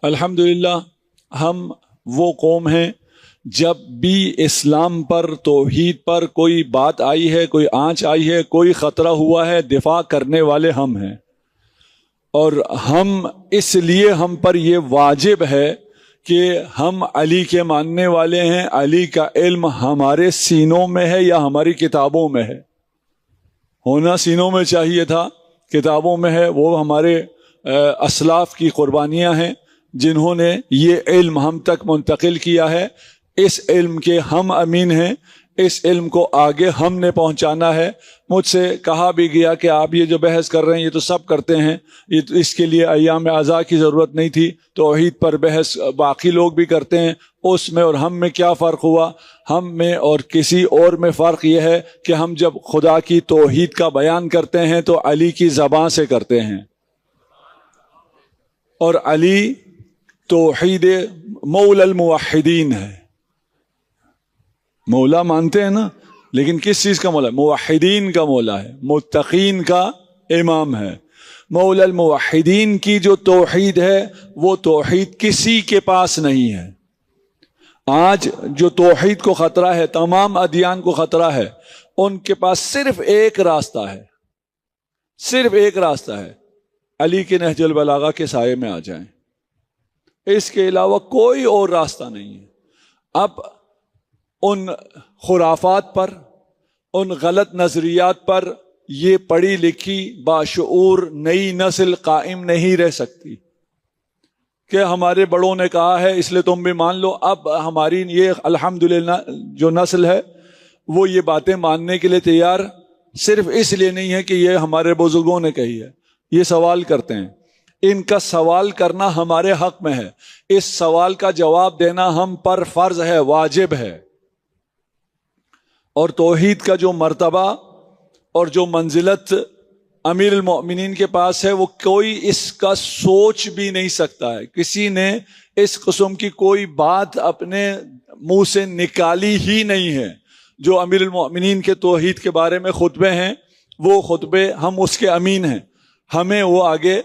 الحمدللہ ہم وہ قوم ہیں، جب بھی اسلام پر، توحید پر کوئی بات آئی ہے، کوئی آنچ آئی ہے، کوئی خطرہ ہوا ہے، دفاع کرنے والے ہم ہیں۔ اور ہم اس لیے ہم پر یہ واجب ہے کہ ہم علی کے ماننے والے ہیں۔ علی کا علم ہمارے سینوں میں ہے یا ہماری کتابوں میں ہے؟ ہونا سینوں میں چاہیے تھا، کتابوں میں ہے۔ وہ ہمارے اسلاف کی قربانیاں ہیں جنہوں نے یہ علم ہم تک منتقل کیا ہے۔ اس علم کے ہم امین ہیں، اس علم کو آگے ہم نے پہنچانا ہے۔ مجھ سے کہا بھی گیا کہ آپ یہ جو بحث کر رہے ہیں یہ تو سب کرتے ہیں، یہ تو اس کے لیے ایام اعزاء کی ضرورت نہیں تھی، توحید پر بحث باقی لوگ بھی کرتے ہیں، اس میں اور ہم میں کیا فرق ہوا؟ ہم میں اور کسی اور میں فرق یہ ہے کہ ہم جب خدا کی توحید کا بیان کرتے ہیں تو علی کی زبان سے کرتے ہیں، اور علی توحید مولا الموحدین ہے۔ مولا مانتے ہیں نا، لیکن کس چیز کا مولا؟ موحدین کا مولا ہے، متقین کا امام ہے۔ مولا الموحدین کی جو توحید ہے وہ توحید کسی کے پاس نہیں ہے۔ آج جو توحید کو خطرہ ہے، تمام ادیان کو خطرہ ہے، ان کے پاس صرف ایک راستہ ہے، صرف ایک راستہ ہے، علی کے نہج البلاغہ کے سائے میں آ جائیں، اس کے علاوہ کوئی اور راستہ نہیں ہے۔ اب ان خرافات پر، ان غلط نظریات پر یہ پڑھی لکھی باشعور نئی نسل قائم نہیں رہ سکتی کہ ہمارے بڑوں نے کہا ہے اس لیے تم بھی مان لو۔ اب ہماری یہ الحمدللہ جو نسل ہے وہ یہ باتیں ماننے کے لیے تیار صرف اس لیے نہیں ہے کہ یہ ہمارے بزرگوں نے کہی ہے، یہ سوال کرتے ہیں۔ ان کا سوال کرنا ہمارے حق میں ہے، اس سوال کا جواب دینا ہم پر فرض ہے، واجب ہے۔ اور توحید کا جو مرتبہ اور جو منزلت امیر المؤمنین کے پاس ہے وہ کوئی اس کا سوچ بھی نہیں سکتا ہے۔ کسی نے اس قسم کی کوئی بات اپنے منہ سے نکالی ہی نہیں ہے۔ جو امیر المؤمنین کے توحید کے بارے میں خطبے ہیں وہ خطبے ہم اس کے امین ہیں، ہمیں وہ آگے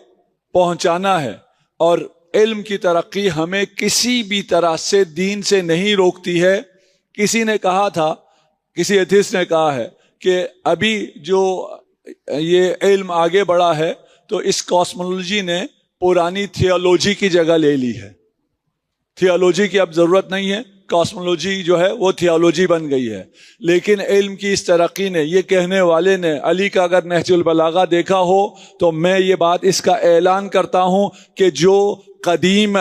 پہنچانا ہے۔ اور علم کی ترقی ہمیں کسی بھی طرح سے دین سے نہیں روکتی ہے۔ کسی نے کہا تھا، کسی ایتھیسٹ نے کہا ہے کہ ابھی جو یہ علم آگے بڑھا ہے تو اس کاسمولوجی نے پرانی تھیولوجی کی جگہ لے لی ہے، تھیولوجی کی اب ضرورت نہیں ہے، کاسمولوجی جو ہے وہ تھیولوجی بن گئی ہے۔ لیکن علم کی اس ترقی نے، یہ کہنے والے نے، علی کا اگر نہج البلاغہ دیکھا ہو تو میں یہ بات اس کا اعلان کرتا ہوں کہ جو قدیم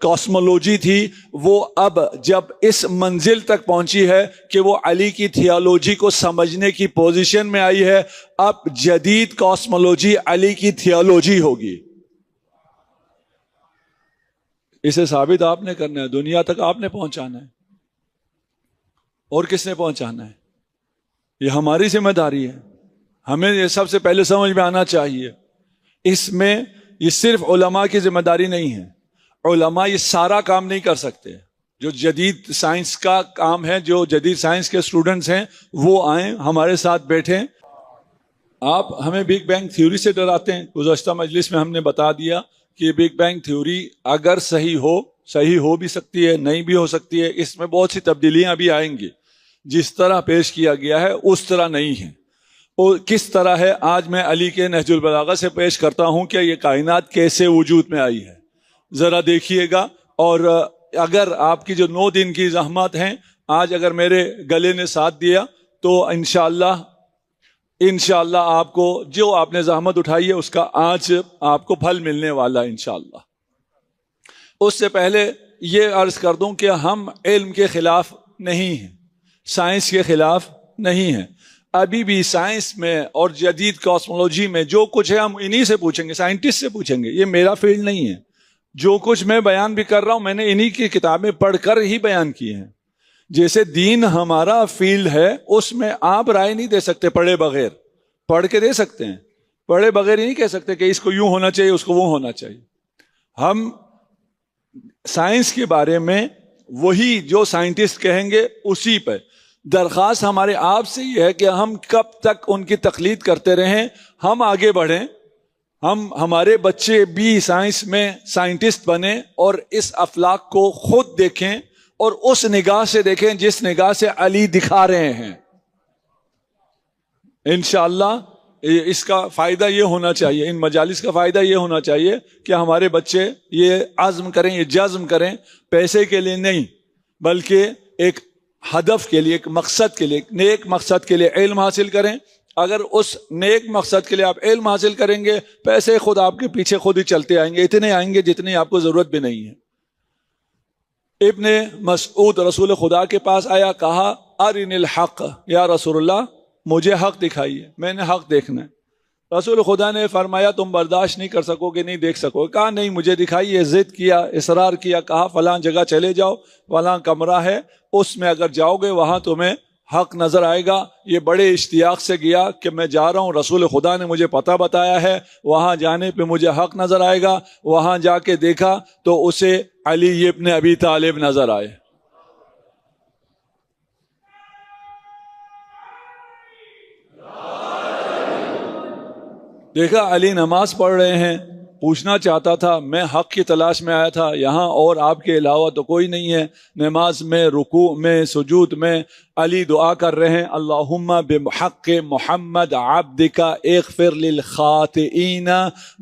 کاسمولوجی تھی وہ اب جب اس منزل تک پہنچی ہے کہ وہ علی کی تھیولوجی کو سمجھنے کی پوزیشن میں آئی ہے، اب جدید کاسمولوجی علی کی تھیولوجی ہوگی۔ اسے ثابت آپ نے کرنا ہے، دنیا تک آپ نے پہنچانا ہے، اور کس نے پہنچانا ہے؟ یہ ہماری ذمہ داری ہے، ہمیں یہ سب سے پہلے سمجھ میں آنا چاہیے۔ اس میں یہ صرف علماء کی ذمہ داری نہیں ہے، علماء یہ سارا کام نہیں کر سکتے۔ جو جدید سائنس کا کام ہے، جو جدید سائنس کے اسٹوڈنٹس ہیں وہ آئیں ہمارے ساتھ بیٹھیں۔ آپ ہمیں بگ بینگ تھیوری سے ڈراتے ہیں، گزشتہ مجلس میں ہم نے بتا دیا کہ بگ بینگ تھیوری اگر صحیح ہو بھی سکتی ہے، نہیں بھی ہو سکتی ہے، اس میں بہت سی تبدیلیاں بھی آئیں گی۔ جس طرح پیش کیا گیا ہے اس طرح نہیں ہے، اور کس طرح ہے آج میں علی کے نہج البلاغہ سے پیش کرتا ہوں کہ یہ کائنات کیسے وجود میں آئی ہے، ذرا دیکھیے گا۔ اور اگر آپ کی جو 9 دن کی زحمت ہیں آج اگر میرے گلے نے ساتھ دیا تو انشاءاللہ آپ کو جو آپ نے زحمت اٹھائی ہے اس کا آج آپ کو پھل ملنے والا ہے انشاءاللہ۔ اس سے پہلے یہ عرض کر دوں کہ ہم علم کے خلاف نہیں ہیں، سائنس کے خلاف نہیں ہیں۔ ابھی بھی سائنس میں اور جدید کاسمولوجی میں جو کچھ ہے ہم انہی سے پوچھیں گے، سائنٹسٹ سے پوچھیں گے، یہ میرا فیلڈ نہیں ہے۔ جو کچھ میں بیان بھی کر رہا ہوں میں نے انہی کی کتابیں پڑھ کر ہی بیان کی ہیں۔ جیسے دین ہمارا فیلڈ ہے اس میں آپ رائے نہیں دے سکتے پڑھے بغیر، پڑھ کے دے سکتے ہیں، پڑھے بغیر ہی نہیں کہہ سکتے کہ اس کو یوں ہونا چاہیے اس کو وہ ہونا چاہیے۔ ہم سائنس کے بارے میں وہی جو سائنٹسٹ کہیں گے اسی پہ درخواست ہمارے آپ سے یہ ہے کہ ہم کب تک ان کی تقلید کرتے رہیں، ہم آگے بڑھیں ہمارے بچے بھی سائنس میں سائنٹسٹ بنے اور اس افلاک کو خود دیکھیں اور اس نگاہ سے دیکھیں جس نگاہ سے علی دکھا رہے ہیں. انشاءاللہ اس کا فائدہ یہ ہونا چاہیے، ان مجالس کا فائدہ یہ ہونا چاہیے کہ ہمارے بچے یہ عزم کریں، یہ جزم کریں، پیسے کے لیے نہیں بلکہ ایک ہدف کے لیے، ایک مقصد کے لیے، ایک نیک مقصد کے لیے علم حاصل کریں. اگر اس نیک مقصد کے لیے آپ علم حاصل کریں گے، پیسے خود آپ کے پیچھے خود ہی چلتے آئیں گے، اتنے آئیں گے جتنی آپ کو ضرورت بھی نہیں ہے. ابن مسعود رسول خدا کے پاس آیا، کہا ارن الحق یا رسول اللہ، مجھے حق دکھائیے، میں نے حق دیکھنا ہے. رسول خدا نے فرمایا تم برداشت نہیں کر سکو گے، نہیں دیکھ سکو گے. کہا نہیں مجھے دکھائیے. ضد کیا، اصرار کیا، کہا فلاں جگہ چلے جاؤ، فلاں کمرہ ہے، اس میں اگر جاؤ گے وہاں تمہیں حق نظر آئے گا. یہ بڑے اشتیاق سے گیا کہ میں جا رہا ہوں، رسول خدا نے مجھے پتہ بتایا ہے، وہاں جانے پہ مجھے حق نظر آئے گا. وہاں جا کے دیکھا تو اسے علی ابن ابی طالب نظر آئے. دیکھا علی نماز پڑھ رہے ہیں، پوچھنا چاہتا تھا، میں حق کی تلاش میں آیا تھا، یہاں اور آپ کے علاوہ تو کوئی نہیں ہے. نماز میں، رکوع میں، سجود میں علی دعا کر رہے ہیں، اللہم بحق محمد عبدک اغفر للخاطئین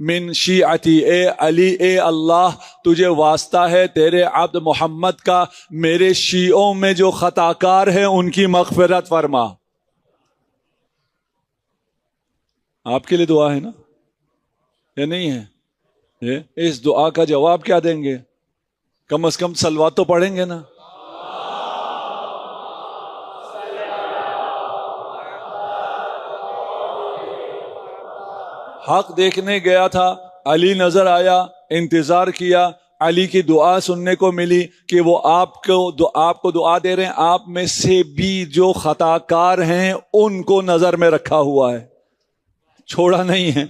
من شیعتی. اے علی، اے اللہ، تجھے واسطہ ہے تیرے عبد محمد کا، میرے شیعوں میں جو خطاکار ہیں ان کی مغفرت فرما. آپ کے لیے دعا ہے نا، یا نہیں ہے؟ اس دعا کا جواب کیا دیں گے؟ کم از کم صلوات تو پڑھیں گے نا. حق دیکھنے گیا تھا، علی نظر آیا، انتظار کیا، علی کی دعا سننے کو ملی کہ وہ آپ کو دعا دے رہے ہیں، آپ میں سے بھی جو خطاکار ہیں ان کو نظر میں رکھا ہوا ہے، چھوڑا نہیں ہے.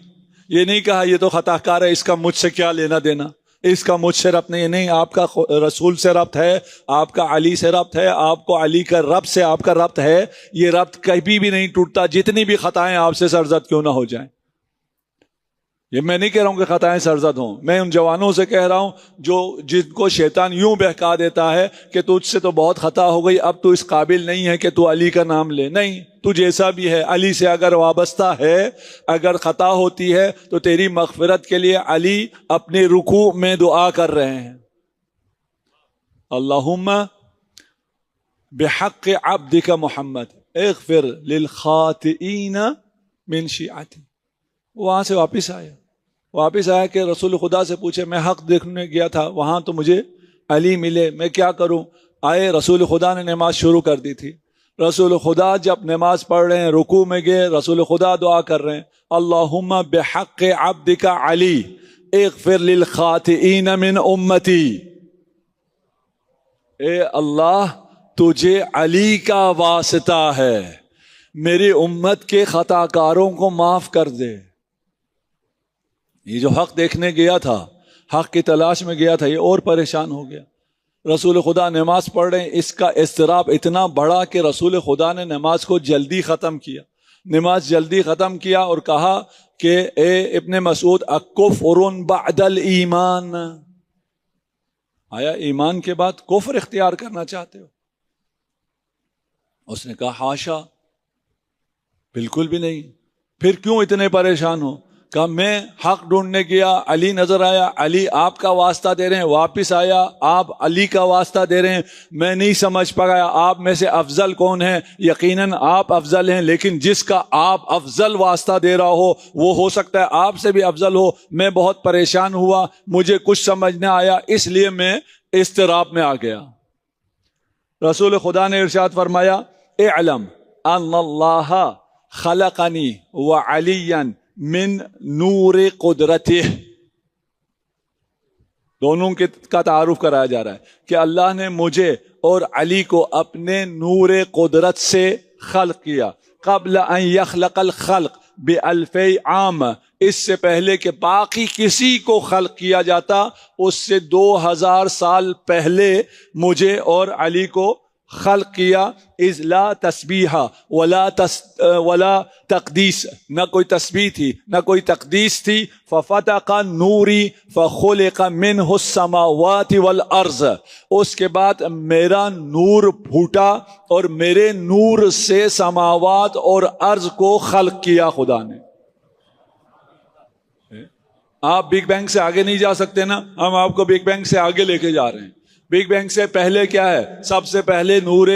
یہ نہیں کہا یہ تو خطا کار ہے، اس کا مجھ سے کیا لینا دینا، اس کا مجھ سے ربط نہیں. آپ کا رسول سے ربط ہے، آپ کا علی سے ربط ہے، آپ کو علی کا رب سے آپ کا ربط ہے. یہ ربط کبھی بھی نہیں ٹوٹتا، جتنی بھی خطائیں آپ سے سرزد کیوں نہ ہو جائیں. یہ میں نہیں کہہ رہا ہوں کہ خطائیں سرزد ہوں، میں ان جوانوں سے کہہ رہا ہوں جن کو شیطان یوں بہکا دیتا ہے کہ تجھ سے تو بہت خطا ہو گئی، اب تو اس قابل نہیں ہے کہ تو علی کا نام لے. نہیں، تو جیسا بھی ہے، علی سے اگر وابستہ ہے، اگر خطا ہوتی ہے تو تیری مغفرت کے لیے علی اپنے رکوع میں دعا کر رہے ہیں، اللہم بحق عبدک محمد اغفر للخاطئین من شیعتی. وہاں سے واپس آیا کہ رسول خدا سے پوچھے، میں حق دیکھنے گیا تھا، وہاں تو مجھے علی ملے، میں کیا کروں؟ آئے، رسول خدا نے نماز شروع کر دی تھی. رسول خدا جب نماز پڑھ رہے ہیں، رکوع میں گئے، رسول خدا دعا کر رہے ہیں، اللہم بحق عبدک علی اغفر للخاطئین من امتی. اے اللہ، تجھے علی کا واسطہ ہے، میری امت کے خطا کاروں کو معاف کر دے. یہ جو حق دیکھنے گیا تھا، حق کی تلاش میں گیا تھا، یہ اور پریشان ہو گیا. رسول خدا نماز پڑھ رہے ہیں، اس کا اضطراب اتنا بڑا کہ رسول خدا نے نماز کو جلدی ختم کیا اور کہا کہ اے ابن مسعود، اکفر بعد الایمان، آیا ایمان کے بعد کفر اختیار کرنا چاہتے ہو؟ اس نے کہا حاشا، بالکل بھی نہیں. پھر کیوں اتنے پریشان ہو؟ کہا میں حق ڈھونڈنے گیا، علی نظر آیا، علی آپ کا واسطہ دے رہے ہیں، واپس آیا، آپ علی کا واسطہ دے رہے ہیں، میں نہیں سمجھ پایا آپ میں سے افضل کون ہے. یقیناً آپ افضل ہیں، لیکن جس کا آپ افضل واسطہ دے رہا ہو وہ ہو سکتا ہے آپ سے بھی افضل ہو. میں بہت پریشان ہوا، مجھے کچھ سمجھ نہ آیا، اس لیے میں اضطراب میں آ گیا. رسول خدا نے ارشاد فرمایا، اعلم ان اللہ خلقنی وعلیا من نور قدرتہ. دونوں کا تعارف کرایا جا رہا ہے کہ اللہ نے مجھے اور علی کو اپنے نور قدرت سے خلق کیا. قبل ان یخلق الخلق بألفی عام، اس سے پہلے کہ باقی کسی کو خلق کیا جاتا، اس سے 2000 سال پہلے مجھے اور علی کو خلق کیا از لا تسبیح ولا تقدیس، نہ کوئی تسبیح تھی نہ کوئی تقدیس تھی. ففتق نوری فخلق منہ السماوات والارض، اس کے بعد میرا نور پھوٹا اور میرے نور سے سماوات اور ارض کو خلق کیا خدا نے. آپ بگ بینگ سے آگے نہیں جا سکتے نا، ہم آپ کو بگ بینگ سے آگے لے کے جا رہے ہیں. بگ بینگ سے پہلے کیا ہے؟ سب سے پہلے نور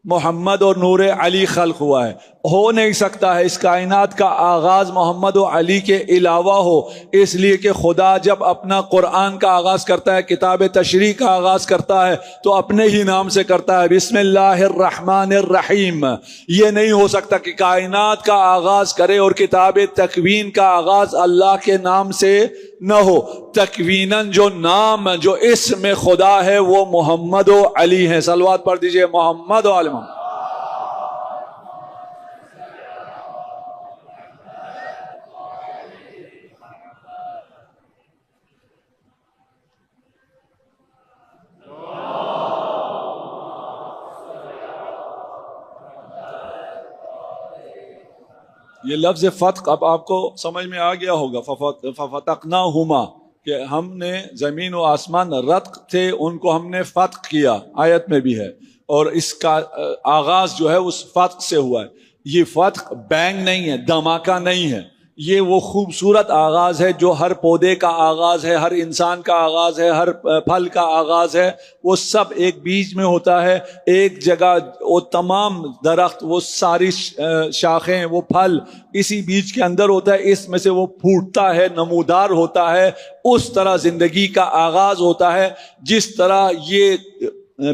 محمد اور نور علی خلق ہوا ہے. ہو نہیں سکتا ہے اس کائنات کا آغاز محمد و علی کے علاوہ ہو، اس لیے کہ خدا جب اپنا قرآن کا آغاز کرتا ہے، کتاب تشریح کا آغاز کرتا ہے، تو اپنے ہی نام سے کرتا ہے، بسم اللہ الرحمن الرحیم. یہ نہیں ہو سکتا کہ کائنات کا آغاز کرے اور کتاب تکوین کا آغاز اللہ کے نام سے نہ ہو. تکویناً جو نام جو اسم خدا ہے وہ محمد و علی ہیں. صلوات پڑھ دیجئے محمد و علی محمد. یہ لفظ فتق اب آپ کو سمجھ میں آ گیا ہوگا. ففتقناہما، کہ ہم نے زمین و آسمان رتق تھے ان کو ہم نے فتق کیا، آیت میں بھی ہے. اور اس کا آغاز جو ہے اس فتق سے ہوا ہے. یہ فتق بینگ نہیں ہے، دھماکہ نہیں ہے، یہ وہ خوبصورت آغاز ہے جو ہر پودے کا آغاز ہے، ہر انسان کا آغاز ہے، ہر پھل کا آغاز ہے. وہ سب ایک بیج میں ہوتا ہے، ایک جگہ وہ تمام درخت، وہ ساری شاخیں، وہ پھل اسی بیج کے اندر ہوتا ہے. اس میں سے وہ پھوٹتا ہے، نمودار ہوتا ہے. اس طرح زندگی کا آغاز ہوتا ہے. جس طرح یہ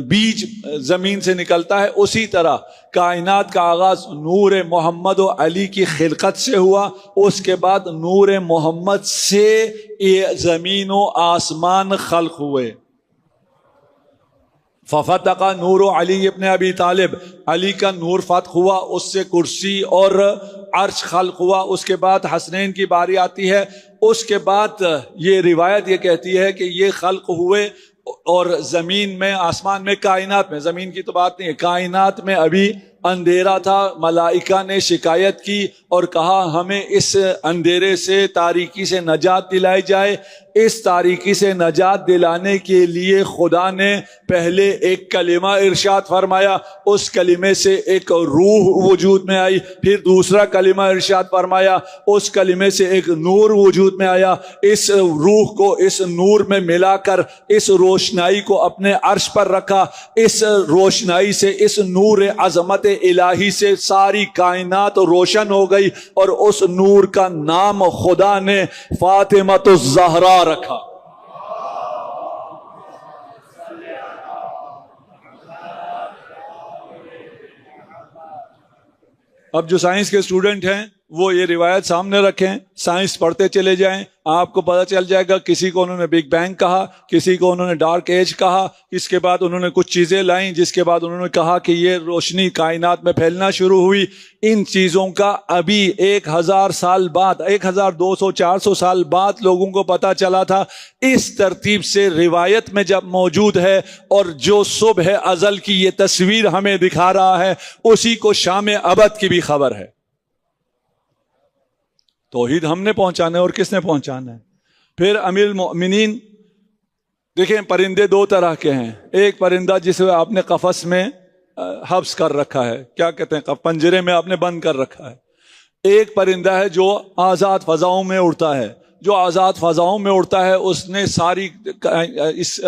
بیج زمین سے نکلتا ہے، اسی طرح کائنات کا آغاز نور محمد و علی کی خلقت سے ہوا. اس کے بعد نور محمد سے یہ زمین و آسمان خلق ہوئے. ففتق نور علی ابن ابی طالب، علی کا نور فتح ہوا، اس سے کرسی اور عرش خلق ہوا. اس کے بعد حسنین کی باری آتی ہے. اس کے بعد یہ روایت یہ کہتی ہے کہ یہ خلق ہوئے اور زمین میں، آسمان میں، کائنات میں، زمین کی تو بات نہیں ہے، کائنات میں ابھی اندھیرا تھا. ملائکہ نے شکایت کی اور کہا ہمیں اس اندھیرے سے، تاریکی سے نجات دلائی جائے. اس تاریکی سے نجات دلانے کے لیے خدا نے پہلے ایک کلمہ ارشاد فرمایا، اس کلمے سے ایک روح وجود میں آئی. پھر دوسرا کلمہ ارشاد فرمایا، اس کلمے سے ایک نور وجود میں آیا. اس روح کو اس نور میں ملا کر اس روشنائی کو اپنے عرش پر رکھا. اس روشنائی سے، اس نور عظمت الہی سے ساری کائنات روشن ہو گئی، اور اس نور کا نام خدا نے فاطمۃ الزہرا رکھا. اب جو سائنس کے اسٹوڈنٹ ہیں وہ یہ روایت سامنے رکھیں، سائنس پڑھتے چلے جائیں، آپ کو پتہ چل جائے گا. کسی کو انہوں نے بگ بینگ کہا، کسی کو انہوں نے ڈارک ایج کہا، اس کے بعد انہوں نے کچھ چیزیں لائیں، جس کے بعد انہوں نے کہا کہ یہ روشنی کائنات میں پھیلنا شروع ہوئی. ان چیزوں کا ابھی 1000 سال بعد، 1200 400 سال بعد لوگوں کو پتہ چلا تھا. اس ترتیب سے روایت میں جب موجود ہے، اور جو صبح ازل کی یہ تصویر ہمیں دکھا رہا ہے، اسی کو شام ابد کی بھی خبر ہے. توحید ہم نے پہنچانا ہے، اور کس نے پہنچانا ہے؟ پھر امیر المؤمنین، دیکھیں پرندے دو طرح کے ہیں. ایک پرندہ جسے آپ نے قفس میں حبس کر رکھا ہے، کیا کہتے ہیں، پنجرے میں آپ نے بند کر رکھا ہے. ایک پرندہ ہے جو آزاد فضاؤں میں اڑتا ہے. جو آزاد فضاؤں میں اڑتا ہے اس نے ساری اس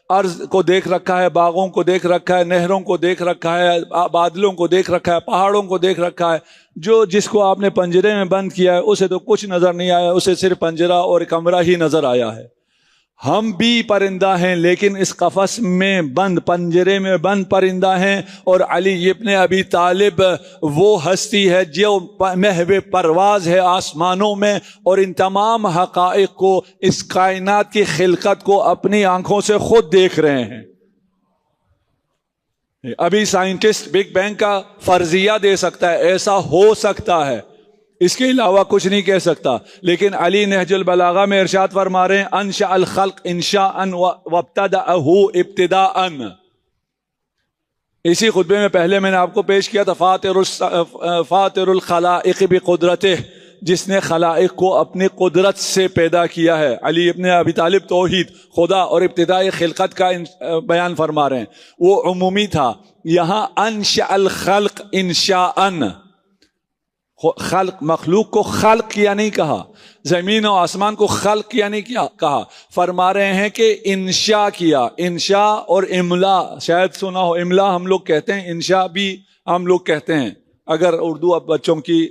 ارض کو دیکھ رکھا ہے، باغوں کو دیکھ رکھا ہے، نہروں کو دیکھ رکھا ہے، بادلوں کو دیکھ رکھا ہے، پہاڑوں کو دیکھ رکھا ہے. جس کو آپ نے پنجرے میں بند کیا ہے اسے تو کچھ نظر نہیں آیا، اسے صرف پنجرہ اور کمرہ ہی نظر آیا ہے. ہم بھی پرندہ ہیں، لیکن اس قفس میں بند، پنجرے میں بند پرندہ ہیں. اور علی ابن ابی طالب وہ ہستی ہے جو محو پرواز ہے آسمانوں میں، اور ان تمام حقائق کو، اس کائنات کی خلقت کو اپنی آنکھوں سے خود دیکھ رہے ہیں. ابھی سائنٹسٹ بگ بینگ کا فرضیہ دے سکتا ہے، ایسا ہو سکتا ہے، اس کے علاوہ کچھ نہیں کہہ سکتا. لیکن علی نہج البلاغہ میں ارشاد فرما رہے ہیں، انشاء الخلق انشاء وابتدأہ ابتداء. اسی خطبے میں پہلے میں نے آپ کو پیش کیا تھا فاطر الخلائق بقدرتہ، جس نے خلائق کو اپنی قدرت سے پیدا کیا ہے۔ علی ابن ابی طالب توحید خدا اور ابتدائی خلقت کا بیان فرما رہے ہیں، وہ عمومی تھا۔ یہاں انشأ الخلق انشاءً، خلق مخلوق کو خلق کیا نہیں کہا، زمین و آسمان کو خلق کیا نہیں کہا، فرما رہے ہیں کہ انشاء کیا۔ انشاء اور املا شاید سنا ہو، املا ہم لوگ کہتے ہیں، انشاء بھی ہم لوگ کہتے ہیں، اگر اردو اب بچوں کی